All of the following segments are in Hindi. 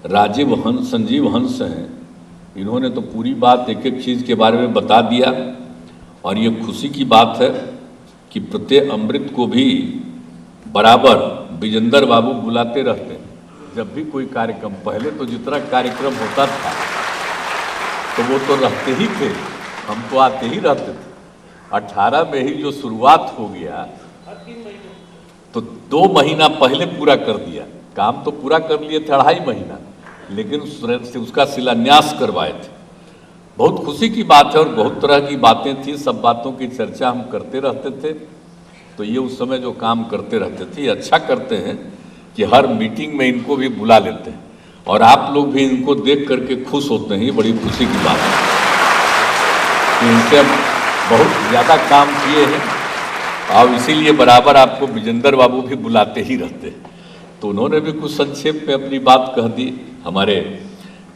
राजीव हंस, संजीव हंस हैं, इन्होंने तो पूरी बात एक एक चीज़ के बारे में बता दिया। और ये खुशी की बात है कि प्रत्येक अमृत को भी बराबर विजेंद्र बाबू बुलाते रहते हैं। जब भी कोई कार्यक्रम, पहले तो जितना कार्यक्रम होता था तो वो तो रहते ही थे, हम तो आते ही रहते थे। 18 में ही जो शुरुआत हो गया तो 2 महीना पहले पूरा कर दिया। काम तो पूरा कर लिए थे 2.5 महीना, लेकिन उसका शिलान्यास करवाए थे। बहुत खुशी की बात है और बहुत तरह की बातें थी, सब बातों की चर्चा हम करते रहते थे। तो ये उस समय जो काम करते रहते थे, ये अच्छा करते हैं कि हर मीटिंग में इनको भी बुला लेते हैं और आप लोग भी इनको देख करके खुश होते हैं। ये बड़ी खुशी की बात है कि इनसे हम बहुत ज़्यादा काम किए हैं और इसीलिए बराबर आपको विजेंद्र बाबू भी बुलाते ही रहते हैं। तो उन्होंने भी कुछ संक्षेप में अपनी बात कह दी, हमारे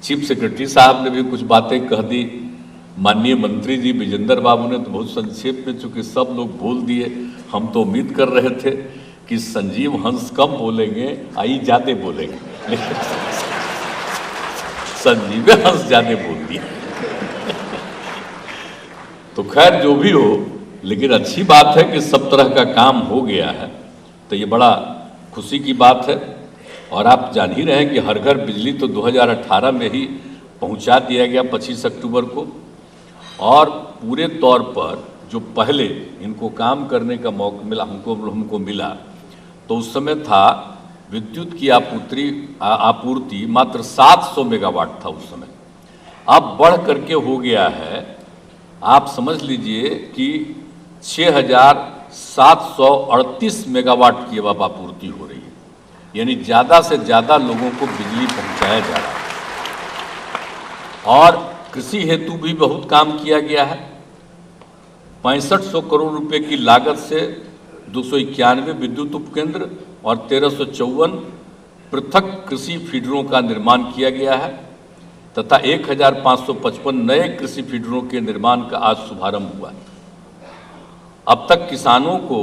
चीफ सेक्रेटरी साहब ने भी कुछ बातें कह दी, माननीय मंत्री जी विजेंद्र बाबू ने तो बहुत संक्षेप में, चूँकि सब लोग बोल दिए। हम तो उम्मीद कर रहे थे कि संजीव हंस कम बोलेंगे, आई ज़्यादा बोलेंगे, लेकिन संजीव हंस ज़्यादा बोल दिए। तो खैर जो भी हो, लेकिन अच्छी बात है कि सब तरह का काम हो गया है, तो ये बड़ा खुशी की बात है। और आप जान ही रहे हैं कि हर घर बिजली तो 2018 में ही पहुंचा दिया गया 25 अक्टूबर को। और पूरे तौर पर जो पहले इनको काम करने का मौका मिला, हमको मिला, तो उस समय था विद्युत की आपूर्ति मात्र 700 मेगावाट था उस समय। अब बढ़ करके हो गया है, आप समझ लीजिए कि 6,738 मेगावाट की अब आपूर्ति हो रही है। यानी ज़्यादा से ज़्यादा लोगों को बिजली पहुंचाया जा रहा है। और कृषि हेतु भी बहुत काम किया गया है। 6500 करोड़ रुपए की लागत से 291 विद्युत उपकेंद्र और 1354 पृथक कृषि फीडरों का निर्माण किया गया है तथा 1555 नए कृषि फीडरों के निर्माण का आज शुभारंभ हुआ है। अब तक किसानों को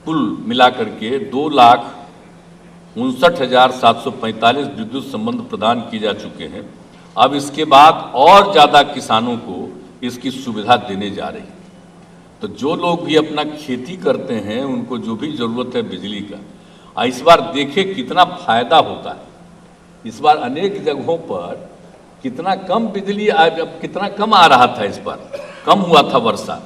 कुल मिलाकर के 2,59,745 विद्युत संबंध प्रदान किए जा चुके हैं। अब इसके बाद और ज़्यादा किसानों को इसकी सुविधा देने जा रही है। तो जो लोग भी अपना खेती करते हैं, उनको जो भी ज़रूरत है बिजली का, इस बार देखें कितना फायदा होता है। इस बार अनेक जगहों पर कितना कम बिजली, कितना कम आ रहा था, इस बार कम हुआ था वर्षा।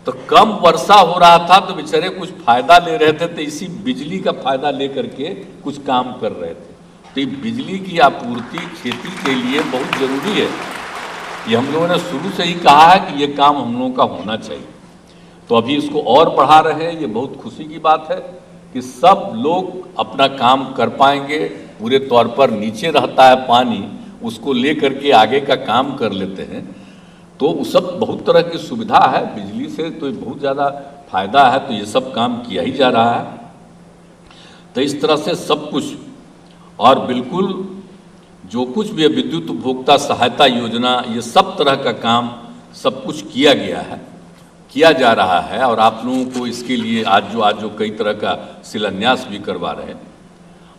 तो कम वर्षा हो रहा था तो बेचारे कुछ फायदा ले रहे थे, तो इसी बिजली का फायदा लेकर के कुछ काम कर रहे थे। तो ये बिजली की आपूर्ति खेती के लिए बहुत ज़रूरी है। ये हम लोगों ने शुरू से ही कहा है कि ये काम हम लोगों का होना चाहिए। तो अभी इसको और बढ़ा रहे हैं। ये बहुत खुशी की बात है कि सब लोग अपना काम कर पाएंगे। पूरे तौर पर नीचे रहता है पानी, उसको ले करके आगे का काम कर लेते हैं। तो सब बहुत तरह की सुविधा है बिजली से, तो बहुत ज़्यादा फायदा है। तो ये सब काम किया ही जा रहा है। तो इस तरह से सब कुछ, और बिल्कुल जो कुछ भी विद्युत उपभोक्ता सहायता योजना, ये सब तरह का काम सब कुछ किया गया है, किया जा रहा है। और आप लोगों को इसके लिए आज जो कई तरह का शिलान्यास भी करवा रहे हैं।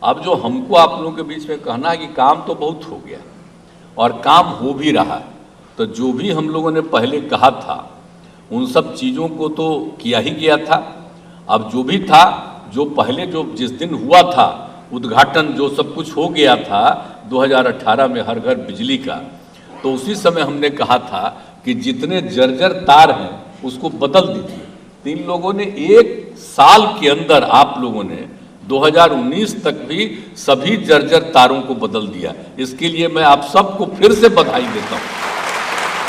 अब जो हमको आप लोगों के बीच में कहना है कि काम तो बहुत हो गया और काम हो भी रहा है। तो जो भी हम लोगों ने पहले कहा था उन सब चीज़ों को तो किया ही गया था। अब जो भी था, जो पहले जो जिस दिन हुआ था उद्घाटन, जो सब कुछ हो गया था 2018 में हर घर बिजली का, तो उसी समय हमने कहा था कि जितने जर्जर तार हैं उसको बदल दीजिए। तो इन लोगों ने 1 साल के अंदर, आप लोगों ने 2019 तक भी सभी जर्जर तारों को बदल दिया। इसके लिए मैं आप सबको फिर से बधाई देता हूँ।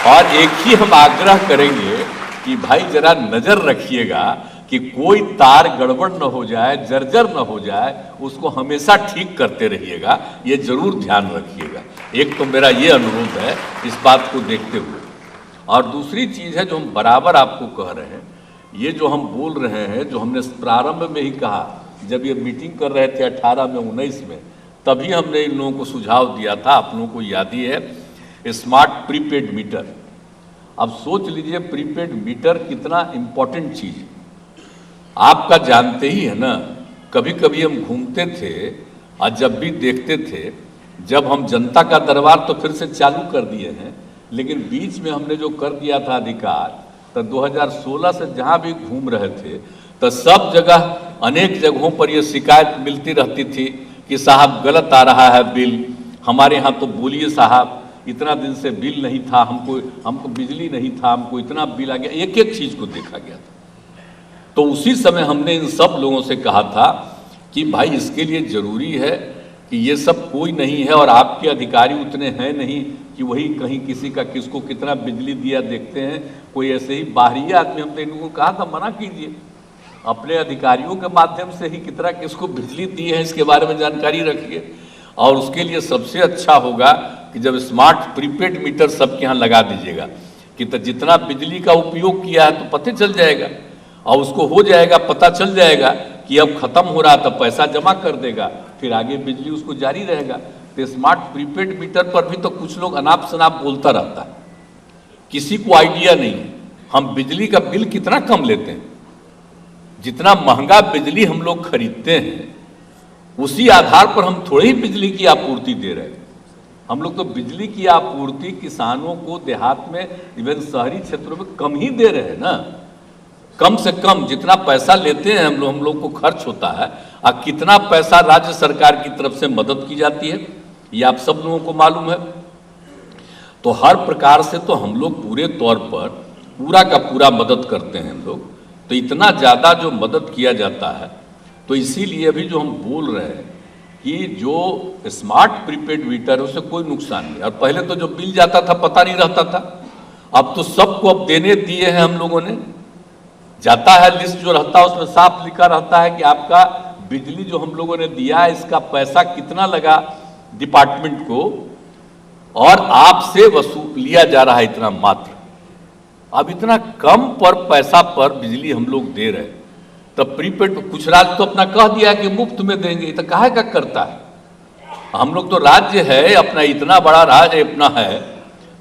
और एक ही हम आग्रह करेंगे कि भाई जरा नज़र रखिएगा कि कोई तार गड़बड़ न हो जाए, जर्जर न हो जाए, उसको हमेशा ठीक करते रहिएगा। ये जरूर ध्यान रखिएगा। एक तो मेरा ये अनुरोध है इस बात को देखते हुए। और दूसरी चीज़ है जो हम बराबर आपको कह रहे हैं, ये जो हम बोल रहे हैं, जो हमने प्रारंभ में ही कहा, जब ये मीटिंग कर रहे थे 18 में 19 में, तभी हमने इन लोगों को सुझाव दिया था। आप लोगों को याद ही है, स्मार्ट प्रीपेड मीटर। अब सोच लीजिए प्रीपेड मीटर कितना इम्पोर्टेंट चीज़ है। आपका जानते ही है ना, कभी कभी हम घूमते थे और जब भी देखते थे, जब हम जनता का दरबार तो फिर से चालू कर दिए हैं, लेकिन बीच में हमने जो कर दिया था अधिकार, तो 2016 से जहाँ भी घूम रहे थे तो सब जगह अनेक जगहों पर ये शिकायत मिलती रहती थी कि साहब गलत आ रहा है बिल, हमारे यहाँ तो बोलिए साहब इतना दिन से बिल नहीं था, हमको बिजली नहीं था, हमको इतना बिल आ गया, एक एक चीज़ को देखा गया था। तो उसी समय हमने इन सब लोगों से कहा था कि भाई इसके लिए ज़रूरी है कि ये सब कोई नहीं है और आपके अधिकारी उतने हैं नहीं कि वही कहीं किसी का किसको कितना बिजली दिया देखते हैं, कोई ऐसे ही बाहरी आदमी। हमने इनको कहा था मना कीजिए, अपने अधिकारियों के माध्यम से ही कितना किसको बिजली दी है इसके बारे में जानकारी रखिए। और उसके लिए सबसे अच्छा होगा कि जब स्मार्ट प्रीपेड मीटर सबके यहाँ लगा दीजिएगा कि तो जितना बिजली का उपयोग किया है तो पता चल जाएगा, और उसको हो जाएगा, पता चल जाएगा कि अब खत्म हो रहा तो पैसा जमा कर देगा, फिर आगे बिजली उसको जारी रहेगा। तो स्मार्ट प्रीपेड मीटर पर भी तो कुछ लोग अनाप शनाप बोलता रहता है, किसी को आइडिया नहीं है हम बिजली का बिल कितना कम लेते हैं। जितना महंगा बिजली हम लोग खरीदते हैं उसी आधार पर हम थोड़ी ही बिजली की आपूर्ति दे रहे हैं। हम लोग तो बिजली की आपूर्ति किसानों को देहात में, इवन शहरी क्षेत्रों में कम ही दे रहे हैं ना। कम से कम जितना पैसा लेते हैं हम लोग को खर्च होता है, और कितना पैसा राज्य सरकार की तरफ से मदद की जाती है ये आप सब लोगों को मालूम है। तो हर प्रकार से तो हम लोग पूरे तौर पर पूरा का पूरा मदद करते हैं हम लोग। तो इतना ज़्यादा जो मदद किया जाता है, तो इसीलिए अभी जो हम बोल रहे हैं कि जो स्मार्ट प्रीपेड मीटर उससे कोई नुकसान नहीं। और पहले तो जो बिल जाता था पता नहीं रहता था, अब तो सबको अब देने दिए हैं हम लोगों ने। जाता है लिस्ट जो रहता है उसमें साफ लिखा रहता है कि आपका बिजली जो हम लोगों ने दिया है इसका पैसा कितना लगा डिपार्टमेंट को, और आपसे वसूल लिया जा रहा है इतना मात्र। अब इतना कम पर पैसा पर बिजली हम लोग दे रहे हैं, तब प्रीपेड कुछ राज्य तो अपना कह दिया कि मुफ्त में देंगे, तो काहे का करता है। हम लोग तो राज्य है अपना, इतना बड़ा राज्य अपना है,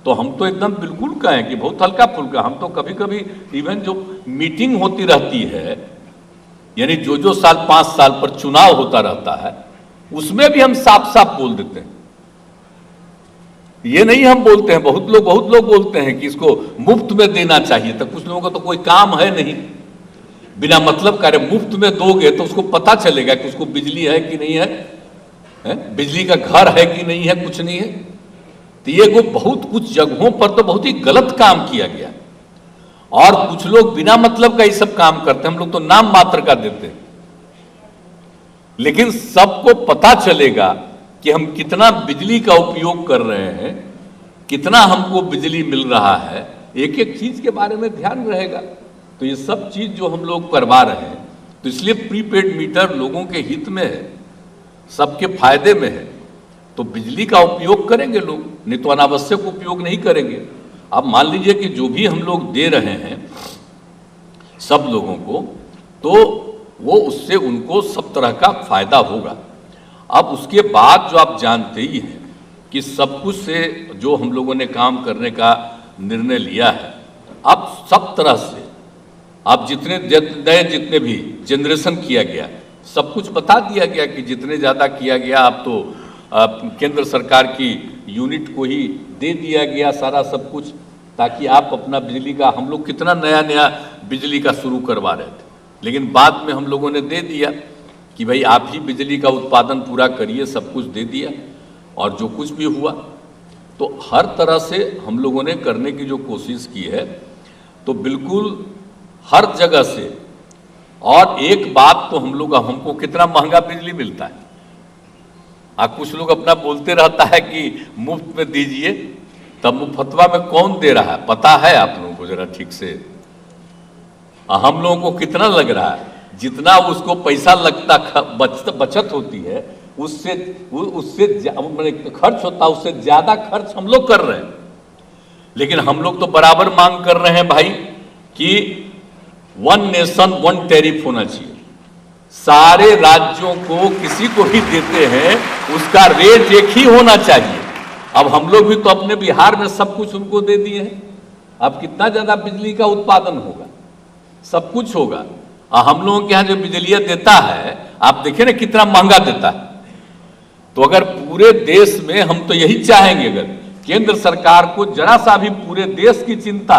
तो हम तो एकदम बिल्कुल कहें कि बहुत हल्का फुल्का। हम तो कभी कभी इवन जो मीटिंग होती रहती है, यानी जो साल 5 साल पर चुनाव होता रहता है, उसमें भी हम साफ साफ बोल देते हैं। ये नहीं हम बोलते हैं, बहुत लोग बोलते हैं कि इसको मुफ्त में देना चाहिए। तो कुछ लोगों का तो कोई काम है नहीं, बिना मतलब का मुफ्त में दोगे तो उसको पता चलेगा कि उसको बिजली है कि नहीं है, बिजली का घर है कि नहीं है, कुछ नहीं है। तो ये बहुत कुछ जगहों पर तो बहुत ही गलत काम किया गया, और कुछ लोग बिना मतलब का ये सब काम करते हैं। हम लोग तो नाम मात्र का देते हैं, लेकिन सबको पता चलेगा कि हम कितना बिजली का उपयोग कर रहे हैं, कितना हमको बिजली मिल रहा है, एक एक चीज के बारे में ध्यान रहेगा। तो ये सब चीज जो हम लोग करवा रहे हैं, तो इसलिए प्रीपेड मीटर लोगों के हित में है, सबके फायदे में है। तो बिजली का उपयोग करेंगे लोग, नहीं तो अनावश्यक उपयोग नहीं करेंगे। अब मान लीजिए कि जो भी हम लोग दे रहे हैं सब लोगों को, तो वो उससे उनको सब तरह का फायदा होगा। अब उसके बाद जो आप जानते ही हैं कि सब कुछ से जो हम लोगों ने काम करने का निर्णय लिया है, अब सब तरह से अब जितने भी जनरेशन किया गया, सब कुछ बता दिया गया कि जितने ज़्यादा किया गया, अब तो केंद्र सरकार की यूनिट को ही दे दिया गया सारा सब कुछ, ताकि आप अपना बिजली का, हम लोग कितना नया बिजली का शुरू करवा रहे थे, लेकिन बाद में हम लोगों ने दे दिया कि भाई आप ही बिजली का उत्पादन पूरा करिए, सब कुछ दे दिया। और जो कुछ भी हुआ तो हर तरह से हम लोगों ने करने की जो कोशिश की है, तो बिल्कुल हर जगह से। और एक बात तो हम लोग, हमको कितना महंगा बिजली मिलता है, कुछ लोग अपना बोलते रहता है कि मुफ्त में दीजिए, तब मुफ्तवा में कौन दे रहा है पता है आप लोगों को जरा ठीक से? हम लोगों को कितना लग रहा है, जितना उसको पैसा लगता बचत होती है उससे खर्च होता है, उससे ज्यादा खर्च हम लोग कर रहे हैं। लेकिन हम लोग तो बराबर मांग कर रहे हैं भाई कि 1 नेशन 1 टैरिफ होना चाहिए। सारे राज्यों को किसी को भी देते हैं उसका रेट एक ही होना चाहिए। अब हम लोग भी तो अपने बिहार में सब कुछ उनको दे दिए हैं, अब कितना ज्यादा बिजली का उत्पादन होगा, सब कुछ होगा। हम लोगों के यहाँ जो बिजलियां देता है, आप देखिए ना कितना महंगा देता है। तो अगर पूरे देश में, हम तो यही चाहेंगे, अगर केंद्र सरकार को जरा सा भी पूरे देश की चिंता,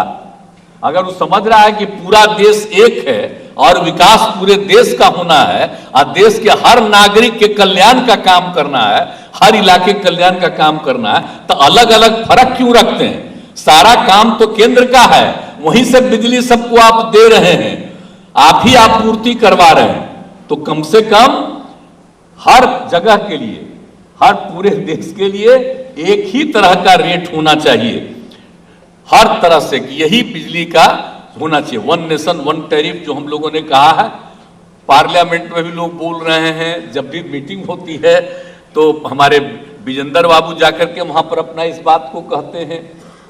अगर वो समझ रहा है कि पूरा देश एक है और विकास पूरे देश का होना है और देश के हर नागरिक के कल्याण का काम करना है, हर इलाके कल्याण का काम करना है, तो अलग अलग फर्क क्यों रखते हैं? सारा काम तो केंद्र का है, वहीं से बिजली सबको आप दे रहे हैं, आप ही आपूर्ति करवा रहे हैं, तो कम से कम हर जगह के लिए, हर पूरे देश के लिए एक ही तरह का रेट होना चाहिए, हर तरह से, कि यही बिजली का होना चाहिए। वन नेशन वन टैरिफ जो हम लोगों ने कहा है, पार्लियामेंट में भी लोग बोल रहे हैं, जब भी मीटिंग होती है तो हमारे विजेंद्र बाबू जाकर के वहां पर अपना इस बात को कहते हैं,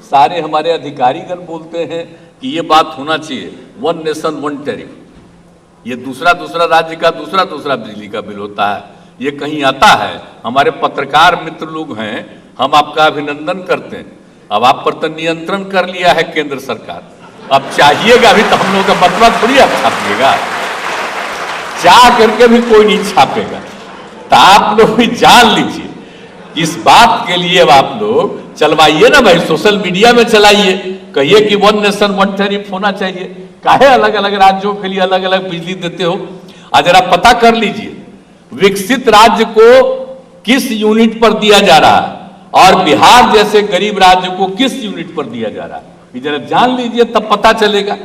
सारे हमारे अधिकारीगण बोलते हैं कि ये बात होना चाहिए, वन नेशन वन टैरिफ। ये दूसरा राज्य का दूसरा बिजली का बिल होता है, ये कहीं आता है? हमारे पत्रकार मित्र लोग हैं, हम आपका अभिनंदन करते हैं। अब आप पर तो नियंत्रण कर लिया है केंद्र सरकार, अब चाहिएगा भी तो हम लोगों का मतलब थोड़ी आप छापिएगा, चाह करके भी कोई नहीं छापेगा। तो आप लोग भी जान लीजिए, इस बात के लिए अब आप लोग चलवाइए ना भाई, सोशल मीडिया में चलाइए, कहिए कि वन नेशन वन टैरिफ होना चाहिए। काहे अलग अलग राज्यों के लिए अलग अलग बिजली देते हो? जरा पता कर लीजिए विकसित राज्य को किस यूनिट पर दिया जा रहा है और बिहार जैसे गरीब राज्य को किस यूनिट पर दिया जा रहा है, जरा जान लीजिए, तब पता चलेगा।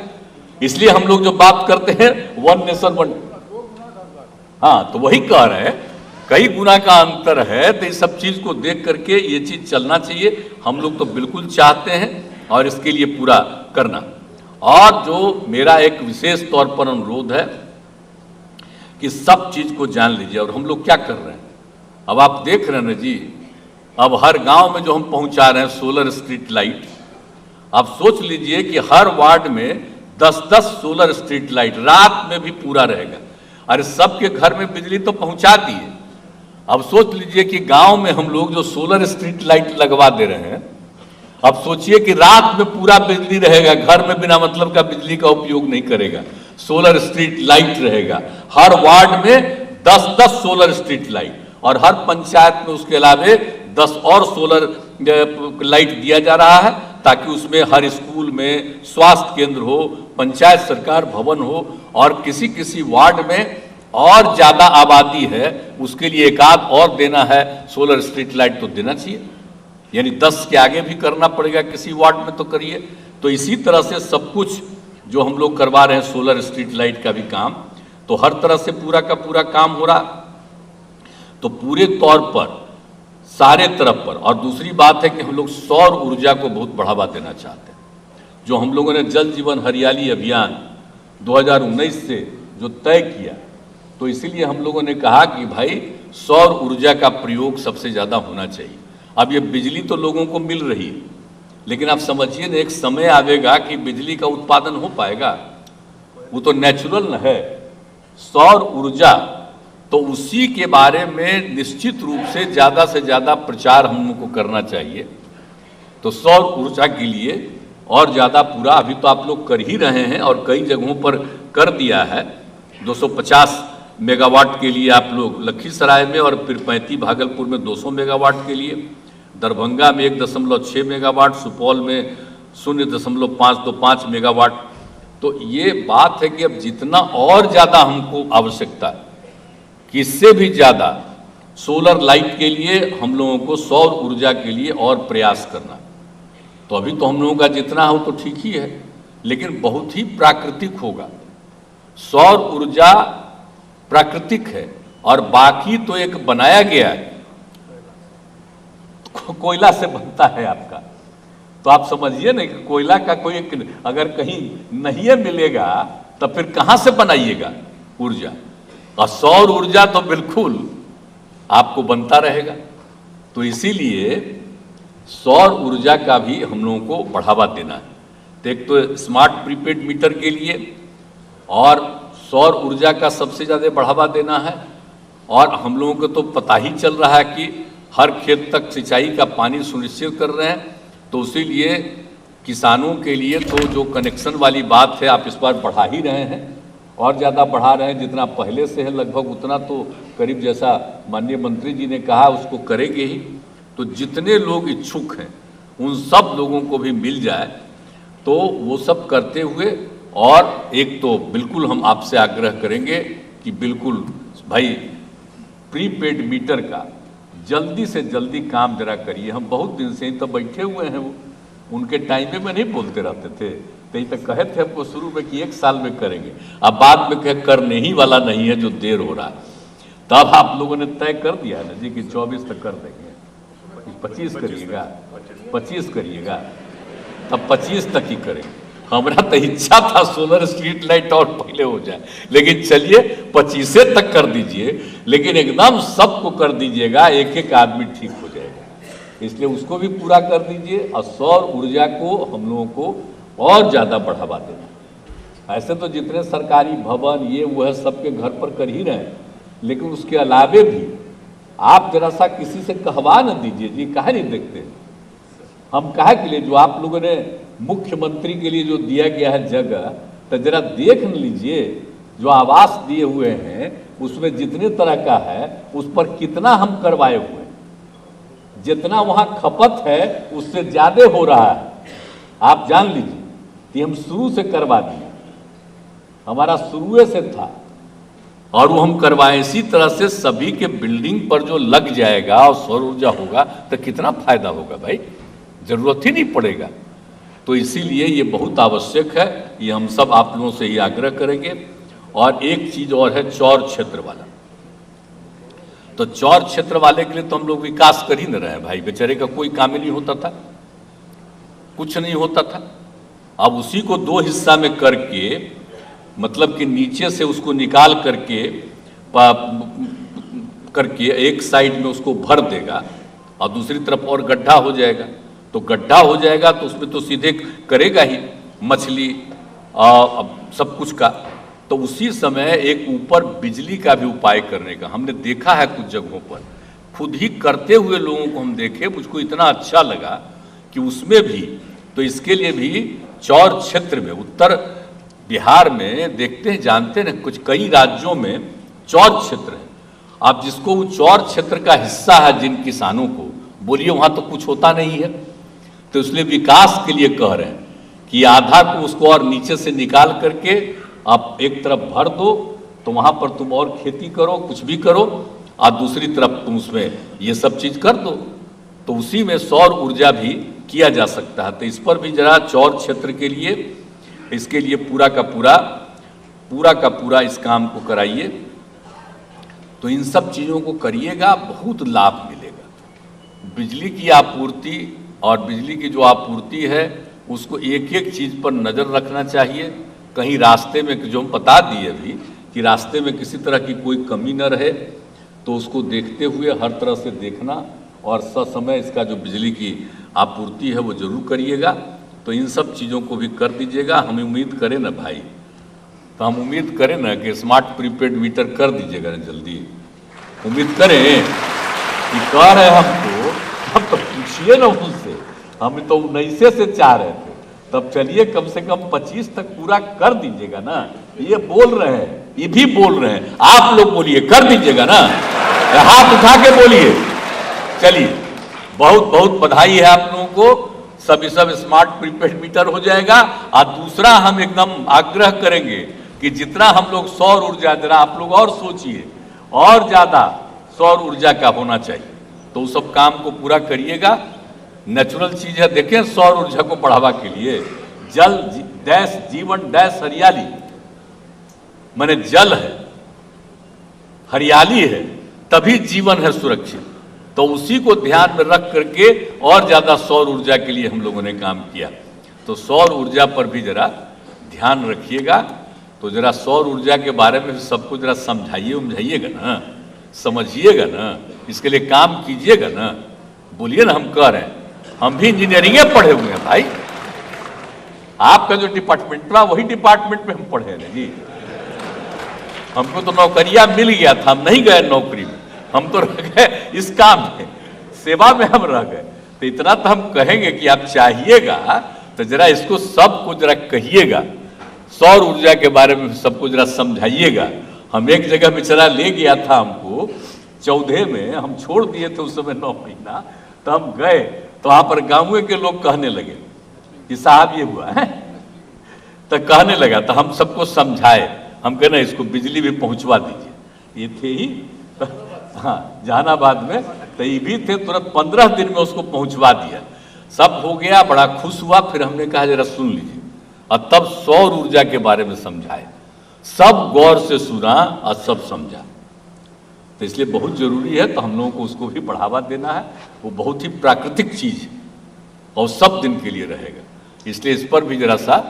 इसलिए हम लोग जो बात करते हैं वन नेशन वन, हाँ तो वही कह रहे हैं, कई गुना का अंतर है। तो इस सब चीज को देख करके ये चीज चलना चाहिए, हम लोग तो बिल्कुल चाहते हैं और इसके लिए पूरा करना। और जो मेरा एक विशेष तौर पर अनुरोध है कि सब चीज को जान लीजिए। और हम लोग क्या कर रहे हैं, अब आप देख रहे हैं ना जी, अब हर गांव में जो हम पहुंचा रहे हैं सोलर स्ट्रीट लाइट, आप सोच लीजिए कि हर वार्ड में 10-10 सोलर स्ट्रीट लाइट रात में भी पूरा रहेगा। अरे सबके घर में बिजली तो पहुंचा दिए, अब सोच लीजिए कि गांव में हम लोग जो सोलर स्ट्रीट लाइट लगवा दे रहे हैं, अब सोचिए कि रात में पूरा बिजली रहेगा, घर में बिना मतलब का बिजली का उपयोग नहीं करेगा, सोलर स्ट्रीट लाइट रहेगा। हर वार्ड में 10-10 सोलर स्ट्रीट लाइट, और हर पंचायत में उसके अलावे 10 और सोलर लाइट दिया जा रहा है, ताकि उसमें हर स्कूल में, स्वास्थ्य केंद्र हो, पंचायत सरकार भवन हो, और किसी किसी वार्ड में और ज्यादा आबादी है उसके लिए एक आध और देना है सोलर स्ट्रीट लाइट, तो देना चाहिए। यानी 10 के आगे भी करना पड़ेगा किसी वार्ड में, तो करिए। तो इसी तरह से सब कुछ जो हम लोग करवा रहे हैं, सोलर स्ट्रीट लाइट का भी काम, तो हर तरह से पूरा का पूरा काम हो रहा, तो पूरे तौर पर सारे तरफ पर। और दूसरी बात है कि हम लोग सौर ऊर्जा को बहुत बढ़ावा देना चाहते हैं। जो हम लोगों ने जल जीवन हरियाली अभियान 2019 से जो तय किया, तो इसीलिए हम लोगों ने कहा कि भाई सौर ऊर्जा का प्रयोग सबसे ज़्यादा होना चाहिए। अब ये बिजली तो लोगों को मिल रही है, लेकिन आप समझिए ना, एक समय आवेगा कि बिजली का उत्पादन हो पाएगा, वो तो नेचुरल है। सौर ऊर्जा, तो उसी के बारे में निश्चित रूप से ज़्यादा प्रचार हम लोग को करना चाहिए। तो सौर ऊर्जा के लिए और ज़्यादा पूरा, अभी तो आप लोग कर ही रहे हैं और कई जगहों पर कर दिया है। 250 मेगावाट के लिए आप लोग लखीसराय में, और फिर 35 भागलपुर में 200 मेगावाट के लिए, दरभंगा में 1.6 मेगावाट, सुपौल में 0.525 मेगावाट। तो ये बात है कि अब जितना और ज़्यादा हमको आवश्यकता है कि इससे भी ज़्यादा सोलर लाइट के लिए हम लोगों को सौर ऊर्जा के लिए और प्रयास करना। तो अभी तो हम लोगों का जितना हो तो ठीक ही है, लेकिन बहुत ही प्राकृतिक होगा। सौर ऊर्जा प्राकृतिक है और बाकी तो एक बनाया गया है, कोयला से बनता है आपका। तो आप समझिए ना कि कोयला का कोई अगर कहीं नहीं मिलेगा तो फिर कहां से बनाइएगा ऊर्जा। और सौर ऊर्जा तो बिल्कुल आपको बनता रहेगा। तो इसीलिए सौर ऊर्जा का भी हम लोगों को बढ़ावा देना है। तो एक तो स्मार्ट प्रीपेड मीटर के लिए और सौर ऊर्जा का सबसे ज़्यादा बढ़ावा देना है। और हम लोगों को तो पता ही चल रहा है कि हर खेत तक सिंचाई का पानी सुनिश्चित कर रहे हैं, तो इसीलिए किसानों के लिए तो जो कनेक्शन वाली बात है आप इस बार बढ़ा ही रहे हैं। और ज़्यादा बढ़ा रहे हैं, जितना पहले से है लगभग उतना तो करीब जैसा माननीय मंत्री जी ने कहा उसको करेंगे ही। तो जितने लोग इच्छुक हैं उन सब लोगों को भी मिल जाए तो वो सब करते हुए, और एक तो बिल्कुल हम आपसे आग्रह करेंगे कि बिल्कुल भाई प्रीपेड मीटर का जल्दी से जल्दी काम जरा करिए। हम बहुत दिन से ही तो बैठे हुए हैं, वो उनके टाइम में नहीं बोलते रहते थे, तो ये तो कहे थे हमको शुरू में कि 1 साल में करेंगे, अब बाद में कह करने ही वाला नहीं है जो देर हो रहा है। तब आप लोगों ने तय कर दिया है ना जी कि 24 तक कर देंगे, 25 करिएगा, 25 करिएगा, तब 25 तक ही करेंगे। हमारा तो इच्छा था सोलर स्ट्रीट लाइट और पहले हो जाए, लेकिन चलिए 25 तक कर दीजिए, लेकिन एकदम सबको कर दीजिएगा, एक एक आदमी ठीक हो जाएगा, इसलिए उसको भी पूरा कर दीजिए। और सौर ऊर्जा को हम लोगों को और ज़्यादा बढ़ावा देना। ऐसे तो जितने सरकारी भवन ये वो है सबके घर पर कर ही रहे हैं, लेकिन उसके अलावे भी आप जरा सा किसी से कहवा न दीजिए जी, काहे नहीं देखते। हम काहे के लिए, जो आप लोगों ने मुख्यमंत्री के लिए जो दिया गया है जगह, तो जरा देख न लीजिए, जो आवास दिए हुए हैं उसमें जितने तरह का है उस पर कितना हम करवाए हुए हैं, जितना वहाँ खपत है उससे ज़्यादा हो रहा है। आप जान लीजिए कि हम शुरू से करवा दिए, हमारा शुरू से था और वो हम करवाएं। इसी तरह से सभी के बिल्डिंग पर जो लग जाएगा और सौर ऊर्जा होगा तो कितना फायदा होगा भाई, जरूरत ही नहीं पड़ेगा। तो इसीलिए ये बहुत आवश्यक है, ये हम सब आप लोगों से ही आग्रह करेंगे। और एक चीज और है, चौर क्षेत्र वाला। तो चौर क्षेत्र वाले के लिए तो हम लोग विकास कर ही न रहे हैं भाई, बेचारे का कोई काम ही नहीं होता था, कुछ नहीं होता था। अब उसी को 2 हिस्सा में करके, मतलब कि नीचे से उसको निकाल करके एक साइड में उसको भर देगा और दूसरी तरफ और गड्ढा हो जाएगा। तो गड्ढा हो जाएगा तो उसमें तो सीधे करेगा ही मछली और सब कुछ का। तो उसी समय एक ऊपर बिजली का भी उपाय करने का हमने देखा है कुछ जगहों पर, खुद ही करते हुए लोगों को हम देखे, मुझको इतना अच्छा लगा कि उसमें भी। तो इसके लिए भी चौर क्षेत्र में, उत्तर बिहार में देखते हैं, जानते हैं कुछ कई राज्यों में चौर क्षेत्र है। आप जिसको वो चौर क्षेत्र का हिस्सा है, जिन किसानों को बोलिए वहां तो कुछ होता नहीं है, तो इसलिए विकास के लिए कह रहे हैं कि आधा को उसको और नीचे से निकाल करके आप एक तरफ भर दो, तो वहां पर तुम और खेती करो, कुछ भी करो, और दूसरी तरफ तुम उसमें ये सब चीज कर दो। तो उसी में सौर ऊर्जा भी किया जा सकता है। तो इस पर भी जरा चौर क्षेत्र के लिए, इसके लिए पूरा का पूरा इस काम को कराइए। तो इन सब चीज़ों को करिएगा, बहुत लाभ मिलेगा। बिजली की आपूर्ति और बिजली की जो आपूर्ति है उसको एक एक चीज़ पर नज़र रखना चाहिए। कहीं रास्ते में, जो हम बता दिए अभी कि रास्ते में किसी तरह की कोई कमी न रहे, तो उसको देखते हुए हर तरह से देखना और ससमय इसका जो बिजली की आपूर्ति है वो जरूर करिएगा। तो इन सब चीज़ों को भी कर दीजिएगा। हम उम्मीद करें ना भाई, तो हम उम्मीद करें ना कि स्मार्ट प्रीपेड मीटर कर दीजिएगा ना जल्दी, उम्मीद करें कि कह रहे हमको, अब तो पूछिए ना उनसे, हम तो 19 से चाह रहे थे, तब चलिए कम से कम 25 तक पूरा कर दीजिएगा ना। ये बोल रहे हैं, ये भी बोल रहे हैं, आप लोग बोलिए कर दीजिएगा ना, हाथ उठा के बोलिए। चलिए, बहुत बहुत बधाई है आप लोगों को, सब स्मार्ट प्रीपेड मीटर हो जाएगा। और दूसरा हम एकदम आग्रह करेंगे कि जितना हम लोग सौर ऊर्जा, जरा आप लोग और सोचिए, और ज्यादा सौर ऊर्जा का होना चाहिए, तो उस सब काम को पूरा करिएगा। नेचुरल चीज है, देखें सौर ऊर्जा को बढ़ावा के लिए जल डैश जीवन डैश हरियाली, माने जल है, हरियाली है, तभी जीवन है सुरक्षित। तो उसी को ध्यान में रख करके और ज्यादा सौर ऊर्जा के लिए हम लोगों ने काम किया। तो सौर ऊर्जा पर भी जरा ध्यान रखिएगा। तो जरा सौर ऊर्जा के बारे में सबको जरा समझाइएगा ना, समझिएगा ना, इसके लिए काम कीजिएगा ना। बोलिए ना, हम कह रहे हैं, हम भी इंजीनियरिंग पढ़े हुए हैं भाई, आपका जो डिपार्टमेंट था वही डिपार्टमेंट में हम पढ़े हैं जी। हमको तो नौकरियां मिल गया था, हम नहीं गए नौकरी में, हम तो रह गए इस काम में, सेवा में हम रह गए। तो इतना तो हम कहेंगे कि आप चाहिएगा तो जरा इसको सबको जरा कहिएगा, सौर ऊर्जा के बारे में सबको जरा समझाइएगा। हम एक जगह बेचारा ले गया था हमको 14 में, हम छोड़ दिए थे उस समय 9 महीना, तो हम गए तो वहां पर गांव के लोग कहने लगे कि साहब ये हुआ है, तो कहने लगा, तो हम सबको समझाए, हम कहना इसको बिजली भी पहुंचवा दीजिए। ये थे ही हाँ जहानाबाद में, तो ये भी थे, तुरंत 15 दिन में उसको पहुंचवा दिया, सब हो गया, बड़ा खुश हुआ। फिर हमने कहा जरा सुन लीजिए, और तब सौर ऊर्जा के बारे में समझाए, सब गौर से सुना और सब समझा। तो इसलिए बहुत जरूरी है, तो हम लोगों को उसको भी बढ़ावा देना है। वो बहुत ही प्राकृतिक चीज है और सब दिन के लिए रहेगा, इसलिए इस पर भी जरा सा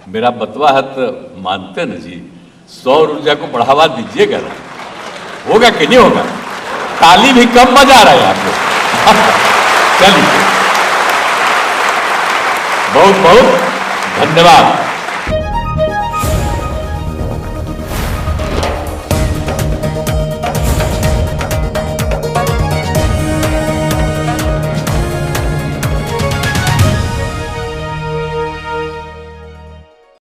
मेरा बतवा है, तो मानते न जी, सौर ऊर्जा को बढ़ावा दीजिएगा ना, होगा कि नहीं होगा? ताली भी कम बजा रहे हैं आप लोग। चलिए, बहुत बहुत धन्यवाद।